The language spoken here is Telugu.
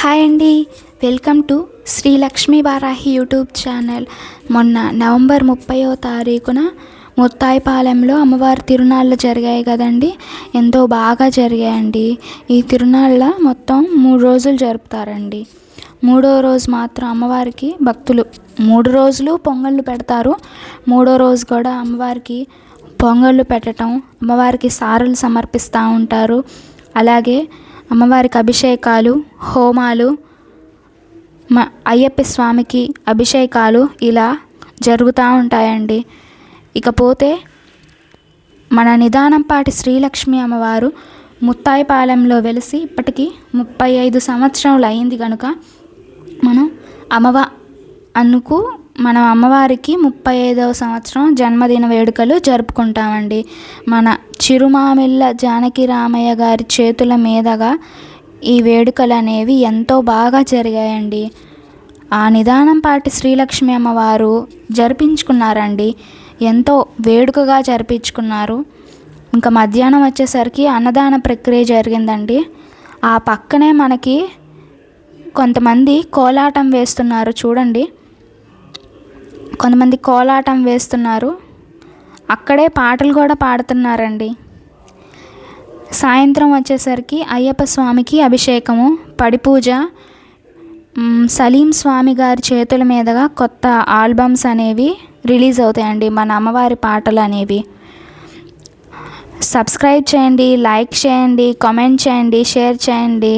హాయ్ అండి, welcome to Shri Lakshmi Varahi YouTube channel. మొన్న నవంబర్ 30వ తారీఖున ముత్తాయిపాలెంలో అమ్మవారి తిరునాళ్ళు జరిగాయి కదండి. ఎంతో బాగా జరిగాయండి. ఈ తిరునాళ్ళ మొత్తం 3 రోజులు జరుపుతారండి. 3వ రోజు మాత్రం అమ్మవారికి భక్తులు 3 రోజులు పొంగళ్ళు పెడతారు. 3వ రోజు కూడా అమ్మవారికి పొంగళ్ళు పెట్టడం, అమ్మవారికి సారలు సమర్పిస్తూ ఉంటారు. అలాగే అమ్మవారికి అభిషేకాలు, హోమాలు, అయ్యప్ప స్వామికి అభిషేకాలు ఇలా జరుగుతూ ఉంటాయండి. ఇకపోతే మన నిదానంపాటి శ్రీలక్ష్మి అమ్మవారు ముత్తాయిపాలెంలో వెలిసి ఇప్పటికీ 35 సంవత్సరాలు అయింది కనుక మనం అమ్మవారికి 35వ సంవత్సరం జన్మదిన వేడుకలు జరుపుకుంటామండి. మన చిరుమామిళ్ళ జానకి రామయ్య గారి చేతుల మీదుగా ఈ వేడుకలు అనేవి ఎంతో బాగా జరిగాయండి. ఆ నిదానంపాటి శ్రీలక్ష్మి అమ్మవారు జరిపించుకున్నారండి. ఎంతో వేడుకగా జరిపించుకున్నారు. ఇంకా మధ్యాహ్నం వచ్చేసరికి అన్నదాన ప్రక్రియ జరిగిందండి. ఆ పక్కనే మనకి కొంతమంది కోలాటం వేస్తున్నారు చూడండి. కొంతమంది కోలాటం వేస్తున్నారు, అక్కడే పాటలు కూడా పాడుతున్నారండి. సాయంత్రం వచ్చేసరికి అయ్యప్ప స్వామికి అభిషేకము, పడిపూజ, సలీం స్వామి గారి చేతుల మీదుగా కొత్త ఆల్బమ్స్ అనేవి రిలీజ్ అవుతాయండి. మన అమ్మవారి పాటలు అనేవి. సబ్స్క్రైబ్ చేయండి, లైక్ చేయండి, కామెంట్ చేయండి, షేర్ చేయండి.